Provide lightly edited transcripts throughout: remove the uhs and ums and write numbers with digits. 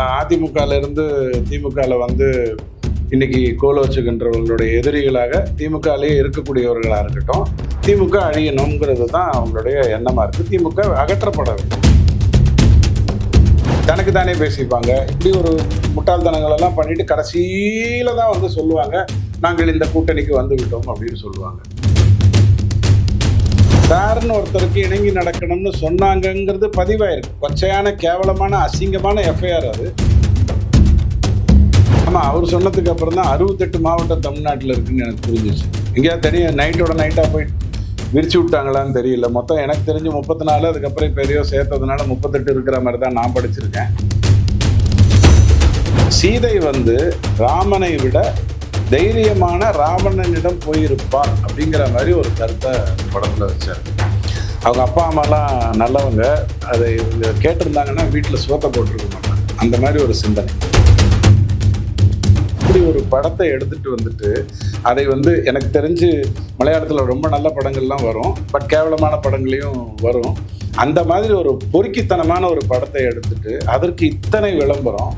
அதிமுகல இருந்து திமுகல வந்து இன்னைக்கு கோல வச்சுக்கின்றவர்களுடைய எதிரிகளாக திமுகலேயே இருக்கக்கூடியவர்களா இருக்கட்டும், திமுக அழியணுங்கிறது தான் அவங்களுடைய எண்ணமா இருக்கு. திமுக அகற்றப்பட வேண்டும். தனக்கு தானே பேசிப்பாங்க. இப்படி ஒரு முட்டாள்தனங்கள் எல்லாம் பண்ணிட்டு கடைசியில தான் வந்து சொல்லுவாங்க, நாங்கள் இந்த கூட்டணிக்கு வந்து விட்டோம் அப்படின்னு சொல்லுவாங்க. சார்னு ஒருத்தருக்கு இணங்கி நடக்கணும்னு சொன்னாங்கிறது பதிவாயிருக்கு. கொச்சையான கேவலமான அசிங்கமான எஃப்ஐஆர் அது. ஆமாம், அவர் சொன்னதுக்கு அப்புறம் தான் 68 மாவட்டம் தமிழ்நாட்டில் இருக்குன்னு எனக்கு புரிஞ்சிச்சு. எங்கேயாவது தெரியும் நைட்டோட நைட்டாக போய் விரிச்சு விட்டாங்களான்னு தெரியல. மொத்தம் எனக்கு தெரிஞ்சு 34, அதுக்கப்புறம் இப்போ எதையோ சேர்த்ததுனால 38 இருக்கிற மாதிரி தான் நான் படிச்சிருக்கேன். சீதை வந்து ராமனை விட தைரியமான ராவணனிடம் போயிருப்பார் அப்படிங்கிற மாதிரி ஒரு கருத்தை படத்தில் வச்சார். அவங்க அப்பா அம்மாலாம் நல்லவங்க, அதை இவங்க கேட்டிருந்தாங்கன்னா வீட்டில் சோத்தை போட்டிருக்க மாட்டாங்க. அந்த மாதிரி ஒரு சிந்தனை. இப்படி ஒரு படத்தை எடுத்துட்டு வந்துட்டு அதை வந்து எனக்கு தெரிஞ்சு மலையாளத்தில் ரொம்ப நல்ல படங்கள்லாம் வரும், பட் கேவலமான படங்களையும் வரும். அந்த மாதிரி ஒரு பொறுக்கித்தனமான ஒரு படத்தை எடுத்துட்டு அதற்கு இத்தனை விளம்பரம்.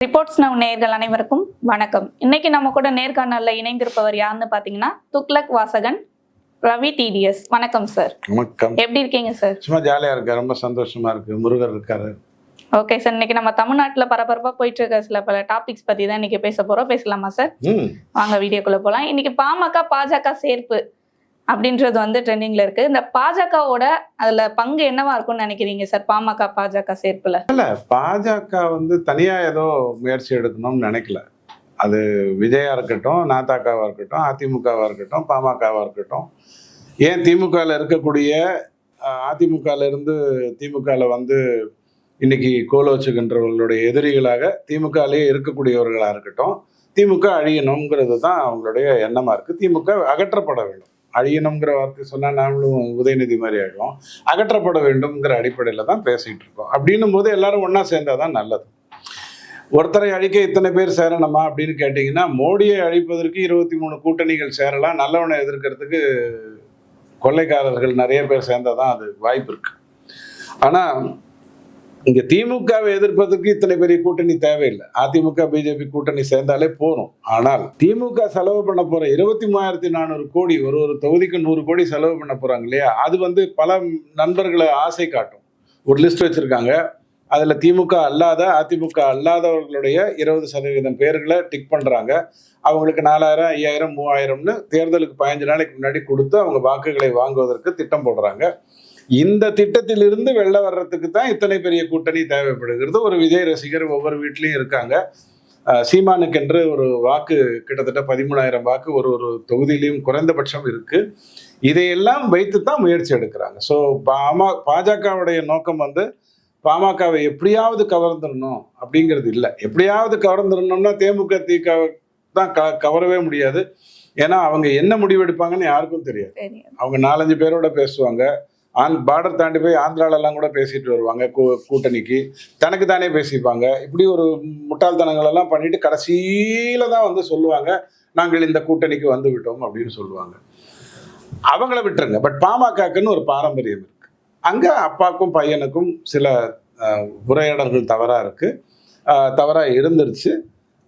ரிப்போர்ட்ஸ் நவ் நேயர்கள் அனைவருக்கும் வணக்கம். இன்னைக்கு நம்ம கூட நேர்காணல்ல இணைந்திருப்பவர் யாருன்னு பாத்தீங்கன்னா துக்ளக் வாசகன் ரவி டிடிஎஸ். வணக்கம் சார். வணக்கம். எப்படி இருக்கீங்க சார்? சும்மா ஜாலியா இருக்கு, ரொம்ப சந்தோஷமா இருக்கு. முருகர் இருக்காரு. ஓகே சார், இன்னைக்கு நம்ம தமிழ்நாட்டுல பரபரப்பா போயிட்டு இருக்க சில பல டாபிக்ஸ் பத்தி தான் இன்னைக்கு பேச போறோம். பேசலாமா சார்? வாங்க வீடியோக்குள்ள போலாம். இன்னைக்கு பாஜக சேர்ப்பு அப்படின்றது வந்து ட்ரெண்டிங்ல இருக்கு. இந்த பாஜகவோட அதுல பங்கு என்னவா இருக்கும்னு நினைக்கிறீங்க சார்? பாஜக சேர்ப்புல இல்ல, பாஜக வந்து தனியா ஏதோ முயற்சி எடுக்கணும்னு நினைக்கல. அது விஜயா இருக்கட்டும், நாதாக்காவா இருக்கட்டும், அதிமுகவா இருக்கட்டும், பாமகவா இருக்கட்டும், ஏன் திமுகல இருக்கக்கூடிய அதிமுகல இருந்து திமுகல வந்து இன்னைக்கு கோல வச்சுக்கின்றவர்களுடைய எதிரிகளாக திமுகலேயே இருக்கக்கூடியவர்களா இருக்கட்டும், திமுக அழியணுங்கிறது தான் அவங்களுடைய எண்ணமா இருக்கு. திமுக அகற்றப்பட வேண்டும். அழியணுங்கிற வார்த்தை சொன்னா நாமளும் உதயநிதி மாதிரி ஆயிடுவோம். அகற்றப்பட வேண்டும்ங்கிற அடிப்படையில தான் பேசிட்டு இருக்கோம். அப்படின்னும் போது எல்லாரும் ஒன்னா சேர்ந்தாதான் நல்லது. ஒருத்தரை அழிக்க இத்தனை பேர் சேரணுமா அப்படின்னு கேட்டீங்கன்னா, மோடியை அழிப்பதற்கு 23 கூட்டணிகள் சேரலாம். நல்லவனை எதிர்க்கிறதுக்கு கொள்ளைக்காரர்கள் நிறைய பேர் சேர்ந்தாதான் அது வாய்ப்பு இருக்கு. ஆனா இங்க திமுகவை எதிர்ப்பதற்கு இத்தனை பெரிய கூட்டணி தேவையில்லை. அதிமுக பிஜேபி கூட்டணி சேர்ந்தாலே போறோம். ஆனால் திமுக செலவு பண்ண போற 23,400 கோடி, ஒரு தொகுதிக்கு 100 கோடி செலவு பண்ண போறாங்க இல்லையா, அது வந்து பல நண்பர்களை ஆசை காட்டும். ஒரு லிஸ்ட் வச்சிருக்காங்க. அதுல திமுக அல்லாத அதிமுக அல்லாதவர்களுடைய 20% பேர்களை டிக் பண்றாங்க. அவங்களுக்கு 4,000, 5,000, 3,000ன்னு தேர்தலுக்கு 15 நாளைக்கு முன்னாடி கொடுத்து அவங்க வாக்குகளை வாங்குவதற்கு திட்டம் போடுறாங்க. இந்த திட்டத்திலிருந்து வெளில வர்றதுக்கு தான் இத்தனை பெரிய கூட்டணி தேவைப்படுகிறது. ஒரு விஜய் ரசிகர் ஒவ்வொரு வீட்லயும் இருக்காங்க. சீமானுக்கென்று ஒரு வாக்கு கிட்டத்தட்ட 13,000 வாக்கு ஒரு தொகுதியிலையும் குறைந்தபட்சம் இருக்கு. இதையெல்லாம் வைத்து தான் முயற்சி எடுக்கிறாங்க. ஸோ பாஜகவுடைய நோக்கம் வந்து பாமகவை எப்படியாவது கவர்ந்துடணும் அப்படிங்கிறது இல்லை. எப்படியாவது கவர்ந்துடணும்னா தேமுக திக தான் கவரவே முடியாது. ஏன்னா அவங்க என்ன முடிவெடுப்பாங்கன்னு யாருக்கும் தெரியாது. அவங்க 4-5 பேரோட பேசுவாங்க. பார்டர் தாண்டி போய் ஆந்திராலெல்லாம் கூட பேசிட்டு வருவாங்க. கூட்டணிக்கு தனக்கு தானே பேசிப்பாங்க. இப்படி ஒரு முட்டாள்தனங்கள் எல்லாம் பண்ணிட்டு கடைசியில தான் வந்து சொல்லுவாங்க, நாங்கள் இந்த கூட்டணிக்கு வந்து விட்டோம் அப்படின்னு சொல்லுவாங்க. அவங்கள விட்டுருங்க. பட் பாமகக்குன்னு ஒரு பாரம்பரியம் இருக்கு. அங்க அப்பாக்கும் பையனுக்கும் சில உரையாடல்கள் தவறா இருந்துருச்சு.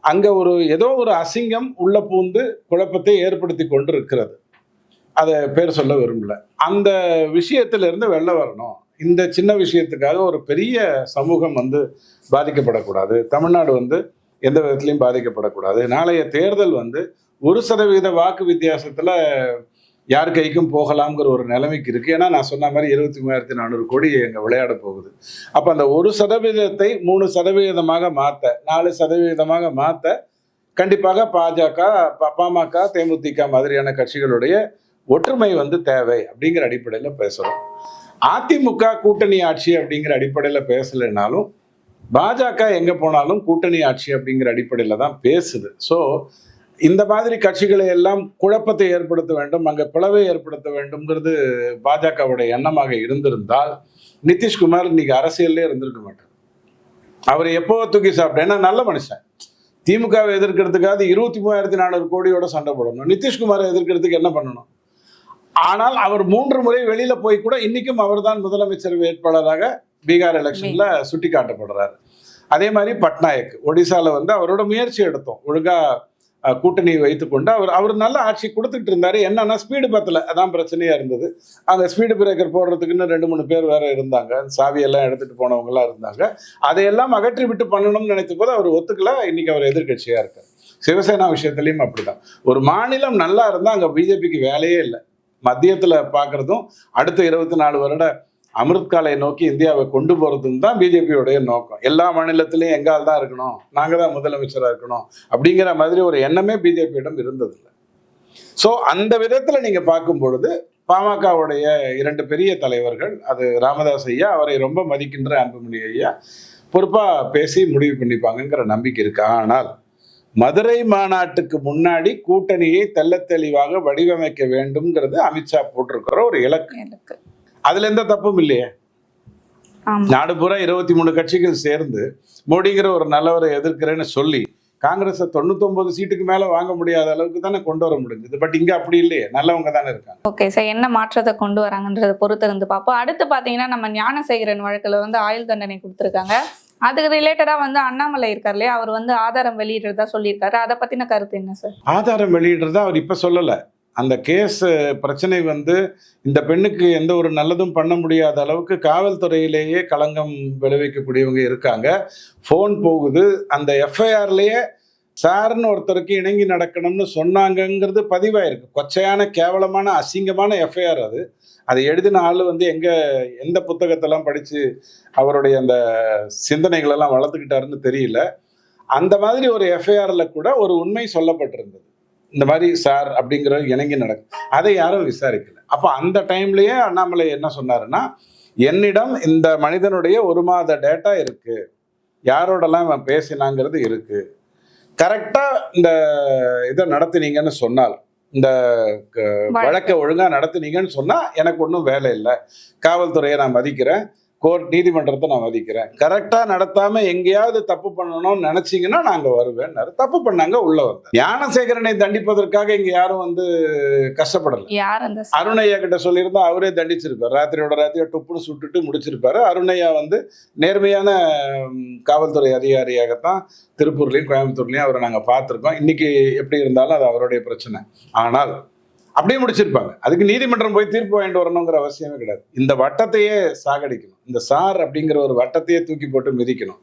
அங்க ஏதோ ஒரு அசிங்கம் உள்ள பூந்து குழப்பத்தை ஏற்படுத்தி கொண்டு இருக்கிறது. அதை பேர் சொல்ல விரும்பல. அந்த விஷயத்துல இருந்து வெளில வரணும். இந்த சின்ன விஷயத்துக்காக ஒரு பெரிய சமூகம் வந்து பாதிக்கப்படக்கூடாது. தமிழ்நாடு வந்து எந்த விதத்திலையும் பாதிக்கப்படக்கூடாது. நாளைய தேர்தல் வந்து 1% வாக்கு வித்தியாசத்துல யார் கைக்கும் போகலாம்ங்கிற ஒரு நிலைமைக்கு இருக்கு. ஏன்னா நான் சொன்ன மாதிரி 23,400 கோடி எங்க விளையாட போகுது. அப்ப அந்த 1%ஐ 3% மாத்த, 4% மாத்த கண்டிப்பாக பாஜக, பாமக, தேமுதிக மாதிரியான கட்சிகளுடைய ஒற்றுமை வந்து தேவை அப்படிங்கிற அடிப்படையில் பேசுறோம். அதிமுக கூட்டணி ஆட்சி அப்படிங்கிற அடிப்படையில் பேசலைனாலும் பாஜக எங்க போனாலும் கூட்டணி ஆட்சி அப்படிங்கிற அடிப்படையில் தான் பேசுது. ஸோ இந்த மாதிரி கட்சிகளை எல்லாம் குழப்பத்தை ஏற்படுத்த வேண்டும், அங்கே பிளவை ஏற்படுத்த வேண்டும்ங்கிறது பாஜகவுடைய எண்ணமாக இருந்திருந்தால் நிதிஷ்குமார் இன்னைக்கு அரசியல்லே இருந்திருக்க மாட்டார். அவர் எப்போ தூக்கி சாப்பிட்டேன்னா நல்ல மனுஷன். திமுகவை எதிர்க்கிறதுக்காக 23,400 கோடியோட சண்டை போடணும். நிதிஷ்குமாரை எதிர்க்கிறதுக்கு என்ன பண்ணணும்? ஆனால் அவர் 3 முறை வெளியில போய் கூட இன்னைக்கும் அவர்தான் முதலமைச்சர் வேட்பாளராக பீகார் எலெக்ஷன்ல சுட்டி காட்டப்படுறாரு. அதே மாதிரி பட்நாயக் ஒடிசால வந்து அவரோட முயற்சி எடுத்தோம், ஒழுங்கா கூட்டணி வைத்துக்கொண்டு அவர் நல்ல ஆட்சி கொடுத்துட்டு இருந்தாரு. என்னன்னா ஸ்பீடு பத்தல, அதான் பிரச்சனையா இருந்தது. அந்த ஸ்பீடு பிரேக்கர் போடுறதுக்குன்னு 2-3 பேர் வேற இருந்தாங்க, சாவியெல்லாம் எடுத்துட்டு போனவங்க எல்லாம் இருந்தாங்க. அதையெல்லாம் அகற்றி விட்டு பண்ணணும்னு நினைத்த போது அவர் ஒத்துக்கல. இன்னைக்கு அவர் எதிர்கட்சியா இருக்காரு. சிவசேனா விஷயத்திலையும் அப்படிதான். ஒரு மாநிலம் நல்லா இருந்தா அங்க பிஜேபிக்கு வேலையே இல்லை. மத்தியத்துல பாக்குறதும் அடுத்த 24 வருட அமிர்த்காலை நோக்கி இந்தியாவை கொண்டு போறதுன்னு தான் பிஜேபியோடைய நோக்கம். எல்லா மாநிலத்திலையும் எங்கால் தான் இருக்கணும், நாங்க தான் முதலமைச்சராக இருக்கணும் அப்படிங்கிற மாதிரி ஒரு எண்ணமே பிஜேபியிடம் இருந்ததில்லை. ஸோ அந்த விதத்துல நீங்க பார்க்கும் பொழுது பாமகவுடைய 2 பெரிய தலைவர்கள், அது ராமதாஸ் ஐயா, அவரை ரொம்ப மதிக்கின்ற அன்புமணி ஐயா பொறுப்பா பேசி முடிவு பண்ணிப்பாங்கிற நம்பிக்கை இருக்கு. ஆனால் மதுரை மாநாட்டுக்கு முன்னாடி கூட்டணியை தெள்ளத் தெளிவாக வடிவமைக்க வேண்டும்ங்கிறது அமித்ஷா போட்டிருக்கிற ஒரு இலக்கு. அதுல எந்த தப்பும் இல்லையே. நாடு பூரா 23 கட்சிகள் சேர்ந்து மோடிங்கிற ஒரு நல்லவரை எதிர்க்கிறேன்னு சொல்லி காங்கிரஸை 99 சீட்டுக்கு மேல வாங்க முடியாத அளவுக்கு தானே கொண்டு வர முடிஞ்சது. பட் இங்க அப்படி இல்லையே, நல்லவங்க தானே இருக்காங்க. ஓகே சார், என்ன மாற்றத்தை கொண்டு வராங்கன்றத பொறுத்து இருந்து பார்ப்போம். அடுத்து பாத்தீங்கன்னா நம்ம ஞானசேகரன் வழக்குல வந்து ஆயுள் தண்டனை கொடுத்திருக்காங்க. அதுக்கு ரிலேட்டடா வந்து அண்ணாமலை இருக்கார் இல்லையா, அவர் வந்து ஆதாரம் வெளியிடுறதா சொல்லியிருக்காரு. அதை பத்தின கருத்து என்ன சார்? ஆதாரம் வெளியிடுறதா அவர் இப்ப சொல்லல. அந்த கேஸ் பிரச்சனை வந்து இந்த பெண்ணுக்கு எந்த ஒரு நல்லதும் பண்ண முடியாத அளவுக்கு காவல்துறையிலேயே களங்கம் விளைவிக்கக்கூடியவங்க இருக்காங்க. ஃபோன் போகுது, அந்த எஃப்ஐஆர்லேயே சார்னு ஒருத்தருக்கு இணங்கி நடக்கணும்னு சொன்னாங்கங்கிறது பதிவாயிருக்கு. கொச்சையான கேவலமான அசிங்கமான எஃப்ஐஆர் அது. அதை எழுதின ஆள் வந்து எந்த புத்தகத்தெல்லாம் படித்து அவருடைய அந்த சிந்தனைகளெல்லாம் வளர்த்துக்கிட்டாருன்னு தெரியல. அந்த மாதிரி ஒரு எஃப்ஐஆரில் கூட ஒரு உண்மை சொல்லப்பட்டிருந்தது, இந்த மாதிரி சார் அப்படிங்கிற இணங்கி நடக்கும். அதை யாரும் விசாரிக்கல. அப்போ அந்த டைம்லயே அண்ணாமலை என்ன சொன்னாருன்னா, என்னிடம் இந்த மனிதனுடைய 1 மாத டேட்டா இருக்கு, யாரோடலாம் இவன் பேசினாங்கிறது இருக்கு, கரெக்டா இந்த இதை நடத்துனீங்கன்னு சொன்னால், இந்த வழக்கை ஒழுங்கா நடத்துனீங்கன்னு சொன்னா எனக்கு ஒன்றும் வேலை இல்லை, காவல்துறையை நான் மதிக்கிறேன், கோர்ட் நீதிமன்றத்தை நான் மதிக்கிறேன், கரெக்டா நடத்தாம எங்கேயாவது தப்பு பண்ணணும்னு நினைச்சீங்கன்னா நாங்க வருவேன். தப்பு பண்ணாங்க, உள்ள வந்தேன். ஞானசேகரனை தண்டிப்பதற்காக இங்க யாரும் வந்து கஷ்டப்படல. அருணையா கிட்ட சொல்லியிருந்தா அவரே தண்டிச்சிருப்பார். ராத்திரியோட டுப்புன்னு சுட்டுட்டு முடிச்சிருப்பாரு. அருணையா வந்து நேர்மையான காவல்துறை அதிகாரியாகத்தான் திருப்பூர்லயும் கோயம்புத்தூர்லயும் அவரை நாங்க பார்த்திருக்கோம். இன்னைக்கு எப்படி இருந்தாலும் அது அவருடைய பிரச்சனை. ஆனால் அப்படியே முடிச்சிருப்பாங்க. அதுக்கு நீதிமன்றம் போய் தீர்ப்பு வாங்கிட்டு வரணுங்கிற அவசியமே கிடையாது. இந்த வட்டத்தையே சாகடிக்கணும். இந்த சார் அப்படிங்கிற ஒரு வட்டத்தையே தூக்கி போட்டு மிதிக்கணும்.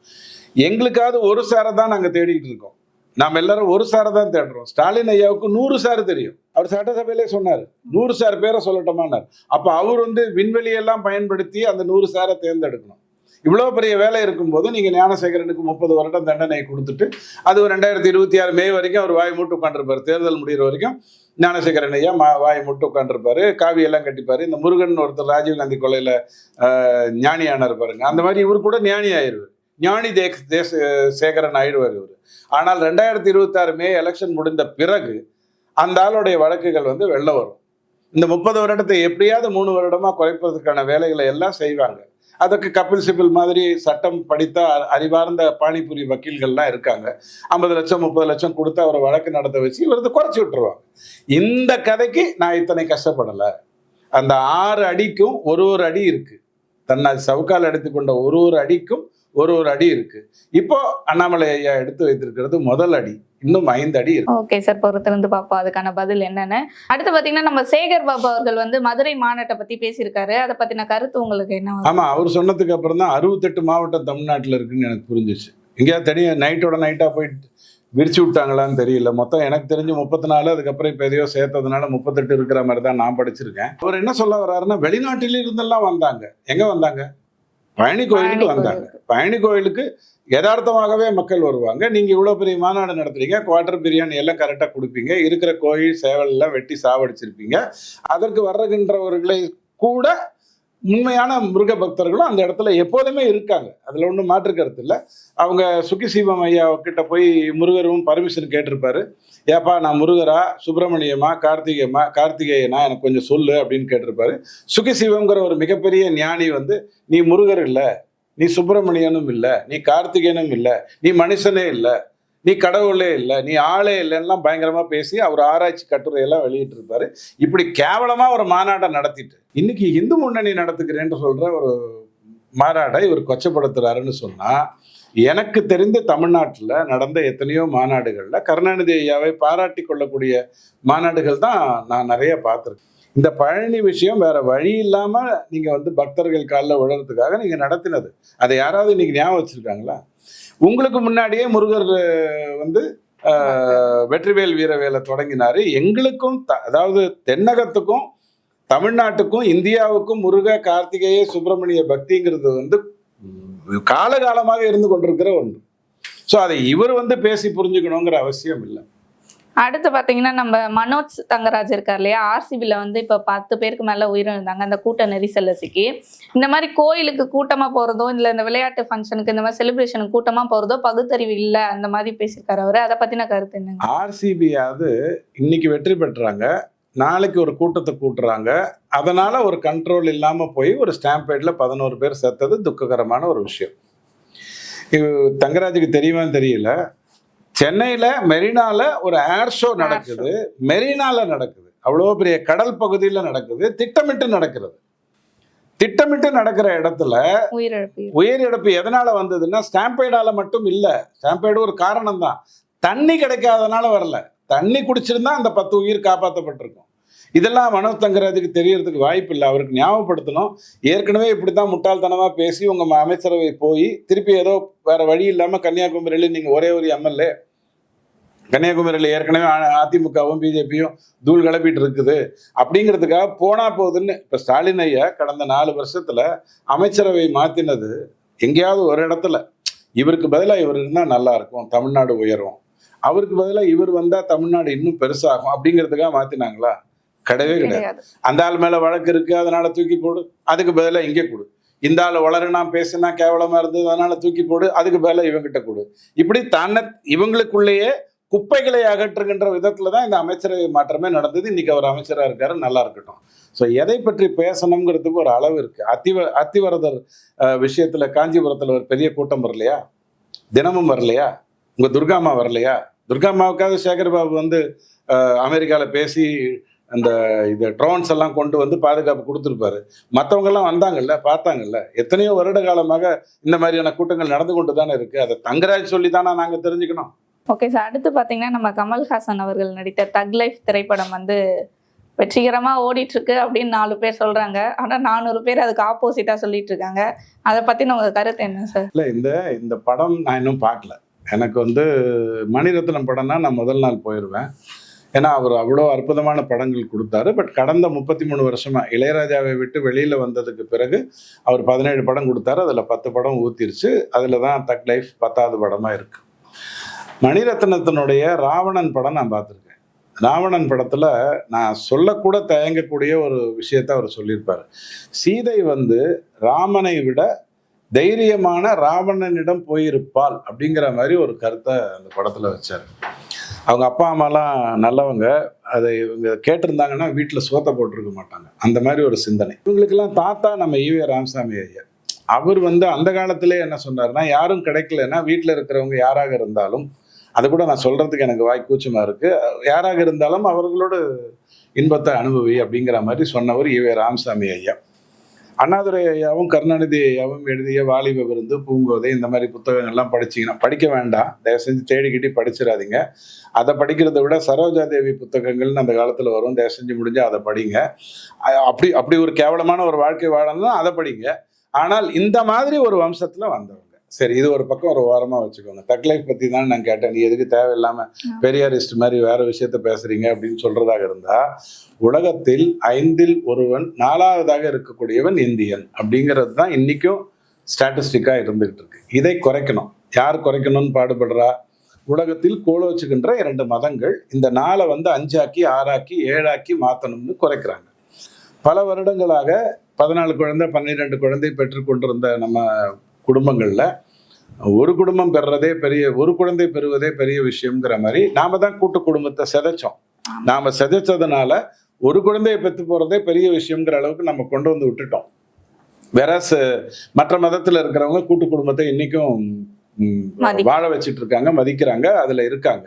எங்களுக்காவது ஒரு சாரை தான் நாங்கள் தேடிக்கிட்டு இருக்கோம். நாம் எல்லாரும் ஒரு சாரை தான் தேடுறோம். ஸ்டாலின் ஐயாவுக்கு 100 சார் தெரியும். அவர் சட்டசபையிலே சொன்னார், 100 சார் பேரை சொல்லட்டோமானார். அப்போ அவர் வந்து விண்வெளியெல்லாம் பயன்படுத்தி அந்த 100 சாரை தேர்ந்தெடுக்கணும். இவ்வளோ பெரிய வேலை இருக்கும்போது நீங்கள் ஞானசேகரனுக்கு 30 வருடம் தண்டனை கொடுத்துட்டு அது 2026 மே வரைக்கும் அவர் வாய் மூட்டு உட்காந்துருப்பார். தேர்தல் முடிகிற வரைக்கும் ஞானசேகரன் ஐயா வாய் மூட்டு உட்காந்துருப்பாரு, காவியெல்லாம் கட்டிப்பாரு. இந்த முருகன் ஒருத்தர் ராஜீவ்காந்தி கொலையில ஞானியானார் பாருங்க, அந்த மாதிரி இவர் கூட ஞானி ஆயிடுவார். ஞானி சேகரன் ஆயிடுவார் இவர். ஆனால் 2026 மே எலெக்ஷன் முடிந்த பிறகு அந்த ஆளுடைய வழக்குகள் வந்து வெளில வரும். இந்த 30 வருடத்தை எப்படியாவது 3 வருடமா குறைப்பதற்கான வேலைகளை எல்லாம் செய்வாங்க. அதுக்கு கபில் சிபில் மாதிரி சட்டம் படித்த அறிவார்ந்த பானிபுரி வக்கீல்கள்லாம் இருக்காங்க. 50 லட்சம் 30 லட்சம் கொடுத்து அவரை வழக்கு நடத்த வச்சு இவரது குறைச்சி விட்டுருவாங்க. இந்த கதைக்கு நான் இத்தனை கஷ்டப்படலை. அந்த 6 அடிக்கும் ஒரு அடி இருக்கு. தன்னை சவுக்கால் எடுத்துக்கொண்ட ஒரு அடிக்கும் ஒரு அடி இருக்கு. இப்போ அண்ணாமலை ஐயா எடுத்து வைத்திருக்கிறது முதல் அடி, இன்னும் 5 அடி இருக்கு. ஓகே சார், பொறுத்திருந்து பார்ப்போம் அதுக்கான பதில் என்னன்னு. அடுத்து பாத்தீங்கன்னா நம்ம சேகர் பாபு அவர்கள் வந்து மதுரை மாநாட்டை பத்தி பேசியிருக்காரு. அதை பத்தின கருத்து உங்களுக்கு என்ன? ஆமா, அவர் சொன்னதுக்கு அப்புறம் தான் 68 மாவட்டம் தமிழ்நாட்டில் இருக்குன்னு எனக்கு புரிஞ்சிச்சு. எங்கேயாவது தனியாக நைட்டா போயிட்டு விரிச்சு விட்டாங்களான்னு தெரியல. மொத்தம் எனக்கு தெரிஞ்சு 34, அதுக்கப்புறம் இப்போ எதையோ சேர்த்ததுனால 38 இருக்கிற மாதிரி தான் நான் படிச்சிருக்கேன். அவர் என்ன சொல்ல வர்றாருன்னா, வெளிநாட்டில இருந்தெல்லாம் வந்தாங்க. எங்க வந்தாங்க? பழனி கோயிலுக்கு வந்தாங்க. பழனி கோயிலுக்கு யதார்த்தமாகவே மக்கள் வருவாங்க. நீங்க இவ்வளவு பெரிய மாநாடு நடத்துறீங்க, குவார்டர் பிரியாணி எல்லாம் கரெக்டா கொடுப்பீங்க, இருக்கிற கோயில் சேவல் எல்லாம் வெட்டி சாவடிச்சிருப்பீங்க. அதற்கு வர்றகின்றவர்களை கூட உண்மையான முருக பக்தர்களும் அந்த இடத்துல எப்போதுமே இருக்காங்க. அதுல ஒன்றும் மாற்று கருத்து இல்லை. அவங்க சுகிசீவம் ஐயா கிட்ட போய் முருகரும் பர்மிஷன் கேட்டிருப்பாரு. ஏப்பா நான் முருகரா, சுப்பிரமணியமா, கார்த்திகேயனா, எனக்கு கொஞ்சம் சொல்லு அப்படின்னு கேட்டிருப்பாரு. சுகிசீவம்ங்கிற ஒரு மிகப்பெரிய ஞானி வந்து, நீ முருகர் இல்லை, நீ சுப்பிரமணியனும் இல்லை, நீ கார்த்திகேயனும் இல்லை, நீ மனுஷனே இல்லை, நீ கடவுளே இல்லை, நீ ஆளே இல்லைன்னா பயங்கரமா பேசி அவர் ஆராய்ச்சி கட்டுரையெல்லாம் வெளியிட்டு இருப்பாரு. இப்படி கேவலமா ஒரு மாநாட்டை நடத்திட்டு இன்னைக்கு இந்து முன்னணி நடத்துக்கிறேன்னு சொல்ற ஒரு மாநாட்டை இவர் கொச்சப்படுத்துறாருன்னு சொன்னா, எனக்கு தெரிந்த தமிழ்நாட்டில் நடந்த எத்தனையோ மாநாடுகள்ல கருணாநிதி ஐயாவை பாராட்டி கொள்ளக்கூடிய மாநாடுகள் தான் நான் நிறைய பார்த்துருக்கேன். இந்த பழனி விஷயம் வேற வழி இல்லாம நீங்க வந்து பக்தர்கள் காலில் விழுறதுக்காக நீங்க நடத்தினது. அதை யாராவது இன்னைக்கு ஞாபகம் வச்சிருக்காங்களா? உங்களுக்கு முன்னாடியே முருகர் வந்து வெற்றிவேல் வீரவேலை தொடங்கினாரு. எங்களுக்கும் அதாவது தென்னகத்துக்கும் தமிழ்நாட்டுக்கும் இந்தியாவுக்கும் முருக கார்த்திகேய சுப்பிரமணிய பக்திங்கிறது வந்து காலகாலமாக இருந்து கொண்டிருக்கிற ஒன்று. ஸோ அதை இவர் வந்து பேசி புரிஞ்சுக்கணுங்கிற அவசியம் இல்லை. அடுத்து பாத்தீங்கன்னா நம்ம மனோஜ் தங்கராஜ் இருக்கார் இல்லையா, ஆர்சிபில வந்து இப்ப 10 பேருக்கு மேல உயிரிழந்தாங்க அந்த கூட்ட நெரிசல்ல சிக்கி. இந்த மாதிரி கோயிலுக்கு கூட்டமா போறதோ இல்ல இந்த விளையாட்டு ஃபங்க்ஷனுக்கு இந்த மாதிரி செலிப்ரேஷனுக்கு கூட்டமா போறதோ பகுத்தறிவு இல்ல அந்த மாதிரி பேசியிருக்காரு அவரு. அதை பத்தின கருத்து என்ன? ஆர்சிபியாவது இன்னைக்கு வெற்றி பெற்றாங்க, நாளைக்கு ஒரு கூட்டத்தை கூட்டுறாங்க, அதனால ஒரு கண்ட்ரோல் இல்லாம போய் ஒரு ஸ்டாம்பேட்ல 11 பேர் செத்தது துக்ககரமான ஒரு விஷயம். இது தங்கராஜுக்கு தெரியுமான்னு தெரியல, சென்னையில மெரினால ஒரு ஏர் ஷோ நடக்குது. மெரினால நடக்குது, அவ்வளோ பெரிய கடல் பகுதியில நடக்குது, திட்டமிட்டு நடக்கிறது. திட்டமிட்டு நடக்கிற இடத்துல உயிரிழப்பு எதனால வந்ததுன்னா ஸ்டாம்பேடால மட்டும் இல்ல. ஸ்டாம்பேடு ஒரு காரணம் தான், தண்ணி கிடைக்காதனால வரல. தண்ணி குடிச்சிருந்தா அந்த 10 உயிர் காப்பாற்றப்பட்டிருக்கும். இதெல்லாம் மனோஜ் தங்கராஜுக்கு தெரியறதுக்கு வாய்ப்பு இல்லை. அவருக்கு ஞாபகப்படுத்தணும், ஏற்கனவே இப்படித்தான் முட்டாள்தனமா பேசி உங்க அமைச்சரவை போய் திருப்பி ஏதோ வேற வழி இல்லாம கன்னியாகுமரியில நீங்க ஒரே ஒரு எம்எல்ஏ, கன்னியாகுமரியில் ஏற்கனவே அதிமுகவும் பிஜேபியும் தூள் கிளப்பிட்டு இருக்குது அப்படிங்கிறதுக்காக போனா போகுதுன்னு இப்ப ஸ்டாலின் ஐயா கடந்த 4 வருஷத்துல அமைச்சரவை மாத்தினது எங்கேயாவது ஒரு இடத்துல இவருக்கு பதிலாக இவர் இருந்தா நல்லா இருக்கும், தமிழ்நாடு உயரும், அவருக்கு பதிலாக இவர் வந்தா தமிழ்நாடு இன்னும் பெருசாகும் அப்படிங்கிறதுக்காக மாத்தினாங்களா? கிடையவே கிடையாது. அந்த ஆள் மேல வழக்கு இருக்கு அதனால தூக்கி போடு, அதுக்கு பதிலாக இங்கே கொடு. இந்த ஆள் வளருனா பேசுனா கேவலமா இருந்தது அதனால தூக்கி போடு, அதுக்கு பதிலாக இவங்கிட்ட கொடு. இப்படி தன்னை இவங்களுக்குள்ளேயே குப்பைகளை அகற்றுகின்ற விதத்துல தான் இந்த அமைச்சரவை மாற்றமே நடந்தது. இன்னைக்கு அவர் அமைச்சராக இருக்காரு, நல்லா இருக்கட்டும். ஸோ எதை பற்றி பேசணுங்கிறதுக்கு ஒரு அளவு இருக்கு. அத்திவரதர் விஷயத்துல காஞ்சிபுரத்துல ஒரு பெரிய கூட்டம் வரலையா? தினமும் வரலையா? உங்க துர்காமா வரலையா? துர்காமாவுக்காவது சேகர்பாபு வந்து அமெரிக்காவில் பேசி அந்த இது ட்ரோன்ஸ் எல்லாம் கொண்டு வந்து பாதுகாப்பு கொடுத்துருப்பாரு. மற்றவங்க எல்லாம் வந்தாங்கல்ல, பார்த்தாங்கல்ல. எத்தனையோ வருட காலமாக இந்த மாதிரியான கூட்டங்கள் நடந்து கொண்டு தானே இருக்கு. அதை தங்கராஜ் சொல்லி தானே நாங்கள் தெரிஞ்சுக்கணும். ஓகே சார், அடுத்து பார்த்தீங்கன்னா நம்ம கமல்ஹாசன் அவர்கள் நடித்த தக் லைஃப் திரைப்படம் வந்து வெற்றிகரமா ஓடிட்டு இருக்கு அப்படின்னு 4 பேர் சொல்றாங்க. ஆனா 400 பேர் அதுக்கு ஆப்போசிட்டா சொல்லிட்டு இருக்காங்க. அதை பத்தின உங்க கருத்து என்ன சார்? இல்லை, இந்த படம் நான் இன்னும் பார்க்கல. எனக்கு வந்து மணிரத்னம் படம்னா நான் முதல் நாள் போயிடுவேன். ஏன்னா அவர் அவ்வளோ அற்புதமான படங்கள் கொடுத்தாரு. பட் கடந்த 33 வருஷமா இளையராஜாவை விட்டு வெளியில வந்ததுக்கு பிறகு அவர் 17 படம் கொடுத்தாரு. அதுல 10 படம் ஊத்திருச்சு. அதுல தான் தக் லைஃப் 10வது படமா இருக்கு. மணிரத்னத்தினுடைய ராவணன் படம் நான் பார்த்துருக்கேன். ராவணன் படத்துல நான் சொல்லக்கூட தயங்கக்கூடிய ஒரு விஷயத்த அவர் சொல்லியிருப்பாரு. சீதை வந்து ராமனை விட தைரியமான ராவணனிடம் போயிருப்பாள் அப்படிங்கிற மாதிரி ஒரு கருத்தை அந்த படத்துல வச்சாரு. அவங்க அப்பா அம்மாலாம் நல்லவங்க, அதை இவங்க கேட்டிருந்தாங்கன்னா வீட்டில் சோத்தை போட்டிருக்க மாட்டாங்க. அந்த மாதிரி ஒரு சிந்தனை இவங்களுக்கெல்லாம். தாத்தா நம்ம ஈவே ராமசாமி ஐயா, அவர் வந்து அந்த காலத்திலே என்ன சொன்னார்னா, யாரும் கிடைக்கலன்னா வீட்டில் இருக்கிறவங்க யாராக இருந்தாலும், அது கூட நான் சொல்றதுக்கு எனக்கு வாய் கூச்சமா இருக்கு, யாராக இருந்தாலும் அவர்களோட இன்பத்தை அனுபவி அப்படிங்கிற மாதிரி சொன்னவர் ஈவே ராமசாமி ஐயா. அண்ணாதுரை ஐயாவும் கருணாநிதி ஐயாவும் எழுதிய வாலிப விருந்து, பூங்கோதை, இந்த மாதிரி புத்தகங்கள்லாம் படிச்சிங்கன்னா, படிக்க வேண்டாம், தயவு செஞ்சு தேடிக்கிட்டி படிச்சிடாதீங்க. அதை படிக்கிறத விட சரோஜா தேவி புத்தகங்கள்னு அந்த காலத்தில் வரும், தயவு செஞ்சு முடிஞ்சு அதை படிங்க. அப்படி ஒரு கேவலமான ஒரு வாழ்க்கை வாழணும்னா அதை படிங்க. ஆனால் இந்த மாதிரி ஒரு வம்சத்தில் வந்தவங்க. சரி, இது ஒரு பக்கம் ஒரு ஓரமாக வச்சுக்கோங்க. தக் லைஃப் பற்றி தான் நான் கேட்டேன். நீ எதுக்கு தேவையில்லாமல் பெரியாரிஸ்ட் மாதிரி வேற விஷயத்த பேசுறீங்க அப்படின்னு சொல்றதாக இருந்தா, உலகத்தில் 5ல் ஒருவன் 4வதாக இருக்கக்கூடியவன் இந்தியன் அப்படிங்கிறது தான் இன்னைக்கும் ஸ்டாட்டிஸ்டிக்கா இருந்துகிட்டு இருக்கு. இதை குறைக்கணும். யார் குறைக்கணும்னு பாடுபடுறா? உலகத்தில் கோலோச்சுகின்ற 2 மதங்கள் இந்த 4 வந்து 5 ஆக்கி 6 ஆக்கி 7 ஆக்கி மாற்றணும்னு குறைக்கிறாங்க. பல வருடங்களாக 14 குழந்தை 12 குழந்தை பெற்றுக்கொண்டிருந்த நம்ம குடும்பங்கள்ல ஒரு குடும்பம் பெறுறதே பெரிய, ஒரு குழந்தை பெறுவதே பெரிய விஷயம்ங்கிற மாதிரி நாம தான் கூட்டு குடும்பத்தை சிதைச்சோம். நாம சிதைச்சதுனால ஒரு குழந்தையை பெற்று போறதே பெரிய விஷயம்ங்கிற அளவுக்கு நம்ம கொண்டு வந்து விட்டுட்டோம். வேற மற்ற மதத்துல இருக்கிறவங்க கூட்டு குடும்பத்தை இன்னைக்கும் வாழ வச்சிட்டு இருக்காங்க, மதிக்கிறாங்க, அதுல இருக்காங்க.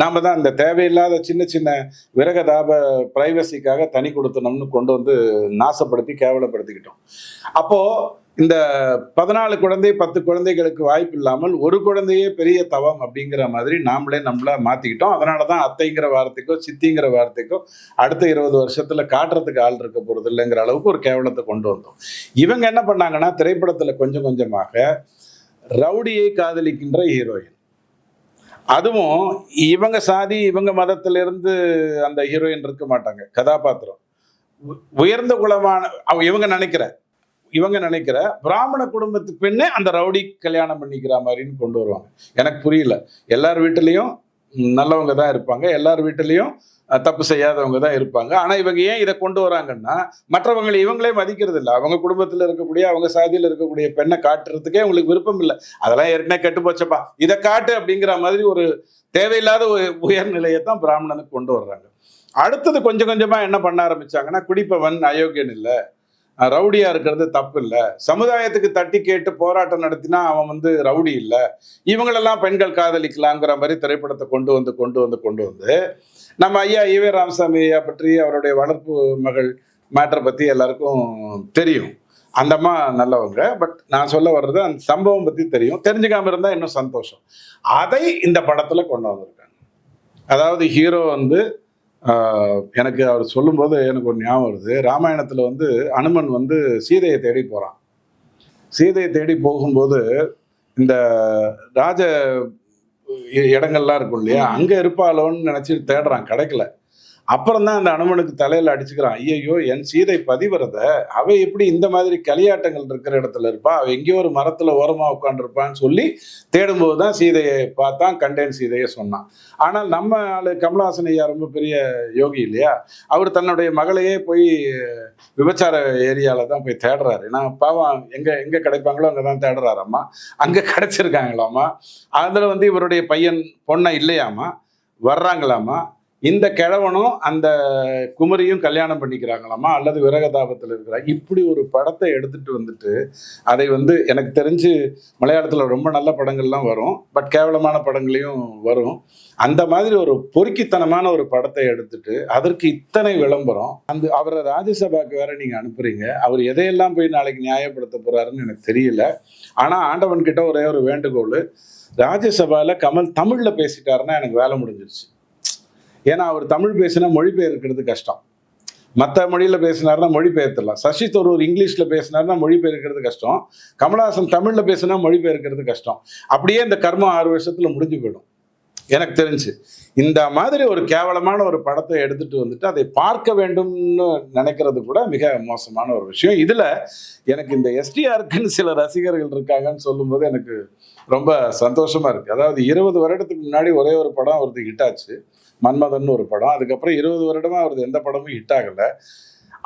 நாம தான் அந்த தேவையில்லாத சின்ன சின்ன விரகதாப பிரைவசிக்காக தனி கொடுத்தனம்னு கொண்டு வந்து நாசப்படுத்தி கேவலப்படுத்திக்கிட்டோம். அப்போ இந்த 14 குழந்தை 10 குழந்தைகளுக்கு வாய்ப்பு இல்லாமல் ஒரு குழந்தையே பெரிய தவம் அப்படிங்கிற மாதிரி நாமளே நம்மள மாத்திக்கிட்டோம். அதனாலதான் அத்தைங்கிற வார்த்தைக்கோ சித்திங்கிற வார்த்தைக்கோ அடுத்த 20 வருஷத்துல காட்டுறதுக்கு ஆள் இருக்க போறது இல்லைங்கிற அளவுக்கு ஒரு கேவலத்தை கொண்டு வந்தோம். இவங்க என்ன பண்ணாங்கன்னா, திரைப்படத்துல கொஞ்சம் கொஞ்சமாக ரவுடியை காதலிக்கின்ற ஹீரோயின், அதுவும் இவங்க சாதி இவங்க மதத்திலிருந்து அந்த ஹீரோயின் இருக்க மாட்டாங்க. கதாபாத்திரம் உயர்ந்த குலமான இவங்க நினைக்கிற பிராமண குடும்பத்து பெண்ணே அந்த ரவுடி கல்யாணம் பண்ணிக்கிற மாதிரின்னு கொண்டு வருவாங்க. எனக்கு புரியல. எல்லார் வீட்டிலையும் நல்லவங்க தான் இருப்பாங்க, எல்லார் வீட்டிலையும் தப்பு செய்யாதவங்க தான் இருப்பாங்க. ஆனா இவங்க ஏன் இதை கொண்டு வராங்கன்னா, மற்றவங்களை இவங்களே மதிக்கிறது இல்லை. அவங்க குடும்பத்துல இருக்கக்கூடிய அவங்க சாதியில இருக்கக்கூடிய பெண்ணை காட்டுறதுக்கே உங்களுக்கு விருப்பம் இல்லை. அதெல்லாம் ஏற்கனவே கெட்டு போச்சப்பா, இதை காட்டு அப்படிங்கிற மாதிரி ஒரு தேவையில்லாத உயர்நிலையை தான் பிராமணனுக்கு கொண்டு வர்றாங்க. அடுத்தது கொஞ்சம் கொஞ்சமா என்ன பண்ண ஆரம்பிச்சாங்கன்னா, குடிப்பவன் அயோக்கியன் இல்லை, ரவுடியா இருக்கிறது தப்பு இல்லை, சமுதாயத்துக்கு தட்டி கேட்டு போராட்டம் நடத்தினா அவன் வந்து ரவுடி இல்லை, இவங்களெல்லாம் பெண்கள் காதலிக்கலாங்கிற மாதிரி திரைப்படத்தை கொண்டு வந்து நம்ம ஐயா ஈவே ராமசாமி ஐயா பற்றி, அவருடைய வளர்ப்பு மகள் மேட்டரை பத்தி எல்லாருக்கும் தெரியும். அந்த அம்மா நல்லவங்க. பட் நான் சொல்ல வர்றது அந்த சம்பவம் பத்தி தெரியும். தெரிஞ்சுக்காம இருந்தா இன்னும் சந்தோஷம். அதை இந்த படத்துல கொண்டு வந்திருக்காங்க. அதாவது ஹீரோ வந்து எனக்கு அவர் சொல்லும்போது எனக்கு ஒரு ஞாபகம் வருது. ராமாயணத்துல வந்து அனுமன் வந்து சீதையை தேடி போறான். சீதையை தேடி போகும்போது இந்த ராஜ இடங்கள்லாம் இருக்கும் இல்லையா, அங்க இருப்பாளோன்னு நினைச்சிட்டு தேடுறான், கிடைக்கல. அப்புறம் தான் அந்த அனுமனுக்கு தலையில அடிச்சுக்கிறான். ஐயோ, என் சீதை பதிவிரத, அவ எப்படி இந்த மாதிரி களியாட்டங்கள் இருக்கிற இடத்துல இருப்பா, அவ எங்கேயோ ஒரு மரத்துல ஓரமா உட்காந்துருப்பான்னு சொல்லி தேடும்போது தான் சீதையை பார்த்தான், கண்டேன் சீதையை சொன்னான். ஆனால் நம்ம ஆளு கமலஹாசன் ஐயா ரொம்ப பெரிய யோகி இல்லையா, அவர் தன்னுடைய மகளையே போய் விபச்சார ஏரியால தான் போய் தேடுறாரு. ஏன்னா பாவம் எங்க கிடைப்பாங்களோ அங்கதான் தேடுறாராமா. அங்க கிடைச்சிருக்காங்களாமா. அதுல வந்து இவருடைய பையன் பொண்ணை இல்லையாமா, வர்றாங்களாமா. இந்த கிழவனும் அந்த குமரியும் கல்யாணம் பண்ணிக்கிறாங்களாமா, அல்லது விரகதாபத்தில் இருக்கிறாங்க. இப்படி ஒரு படத்தை எடுத்துட்டு வந்துட்டு அதை வந்து எனக்கு தெரிஞ்சு மலையாளத்தில் ரொம்ப நல்ல படங்கள்லாம் வரும், பட் கேவலமான படங்களையும் வரும். அந்த மாதிரி ஒரு பொறுக்கித்தனமான ஒரு படத்தை எடுத்துட்டு அதற்கு இத்தனை விளம்பரம், அவரை ராஜ்யசபாக்கு வேற நீங்க அனுப்புறீங்க. அவர் எதையெல்லாம் போய் நாளைக்கு நியாயப்படுத்த போறாருன்னு எனக்கு தெரியல. ஆனா ஆண்டவன் கிட்ட ஒரே ஒரு வேண்டுகோள், ராஜ்யசபால கமல் தமிழ்ல பேசிட்டாருன்னா எனக்கு வேலை முடிஞ்சிருச்சு. ஏன்னா அவர் தமிழ் பேசினா மொழிபெயர்க்கிறது கஷ்டம். மற்ற மொழியில பேசினாருன்னா மொழிபெயர்த்தலாம். சசி தரூர் இங்கிலீஷ்ல பேசினாருன்னா மொழிபெயர்க்கிறது கஷ்டம். கமலஹாசன் தமிழ்ல பேசினா மொழிபெயர்க்கிறது கஷ்டம். அப்படியே இந்த கர்மம் 6 வருஷத்துல முடிஞ்சு போயிடும் எனக்கு தெரிஞ்சு. இந்த மாதிரி ஒரு கேவலமான ஒரு படத்தை எடுத்துட்டு வந்துட்டு அதை பார்க்க வேண்டும்னு நினைக்கிறது கூட மிக மோசமான ஒரு விஷயம். இதுல எனக்கு இந்த எஸ்டிஆருக்குன்னு சில ரசிகர்கள் இருக்காங்கன்னு சொல்லும்போது எனக்கு ரொம்ப சந்தோஷமா இருக்கு. அதாவது 20 வருடத்துக்கு முன்னாடி ஒரே ஒரு படம் அவருக்கு ஹிட் ஆச்சு, மன்மதன் ஒரு படம். அதுக்கப்புறம் 20 வருடமா அவரது எந்த படமும் ஹிட் ஆகல.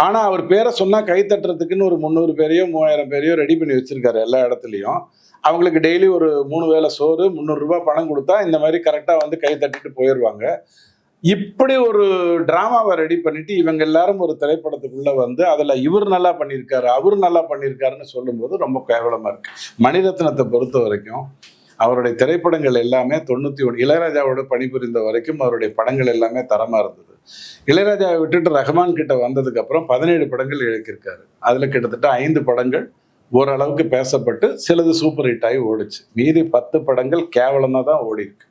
ஆனா அவர் பேரை சொன்னா கைத்தட்டுறதுக்குன்னு ஒரு 300 பேரையோ 3000 பேரையோ ரெடி பண்ணி வச்சிருக்காரு எல்லா இடத்துலையும். அவங்களுக்கு டெய்லி ஒரு 3 வேளை சோறு 300 ரூபாய் பணம் கொடுத்தா இந்த மாதிரி கரெக்டா வந்து கை தட்டிட்டு போயிடுவாங்க. இப்படி ஒரு டிராமாவை ரெடி பண்ணிட்டு இவங்க எல்லாரும் ஒரு திரைப்படத்துக்குள்ள வந்து அதுல இவர் நல்லா பண்ணியிருக்காரு அவர் நல்லா பண்ணியிருக்காருன்னு சொல்லும்போது ரொம்ப கேவலமா இருக்கு. மணிரத்னத்தை பொறுத்த வரைக்கும் அவருடைய திரைப்படங்கள் எல்லாமே 91 இளையராஜாவோட பணிபுரிந்த வரைக்கும் அவருடைய படங்கள் எல்லாமே தரமா இருந்தது. இளையராஜாவை விட்டுட்டு ரஹ்மான் கிட்ட வந்ததுக்கு அப்புறம் 17 படங்கள் இழக்கியிருக்காரு. அதுல கிட்டத்தட்ட 5 படங்கள் ஓரளவுக்கு பேசப்பட்டு சிலது சூப்பர் ஹிட் ஆகி ஓடிச்சு. மீதி 10 படங்கள் கேவலமா தான் ஓடி இருக்கு.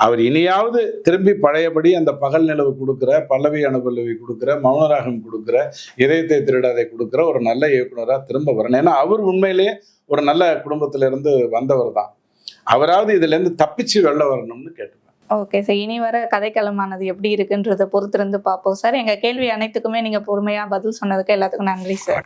அவர் இனியாவது திரும்பி பழையபடி அந்த பகல் நிலவு கொடுக்குற, பல்லவி அனுபல்லவி கொடுக்குற, மௌனராகம் கொடுக்குற, இதயத்தை திருடாதை கொடுக்குற ஒரு நல்ல இயக்குனரா திரும்ப வரணும். ஏன்னா அவர் உண்மையிலேயே ஒரு நல்ல குடும்பத்தில இருந்து வந்தவர் தான். அவராவது இதுல இருந்து தப்பிச்சு வெளில வரணும்னு கேட்டுப்பேன். ஓகே சார், இனி வர கதைக்களமானது எப்படி இருக்குன்றதை பொறுத்திருந்து பார்ப்போம் சார். எங்க கேள்வி அனைத்துக்குமே நீங்க பொறுமையா பதில் சொன்னதுக்கு எல்லாத்துக்கும் நன்றி சார்.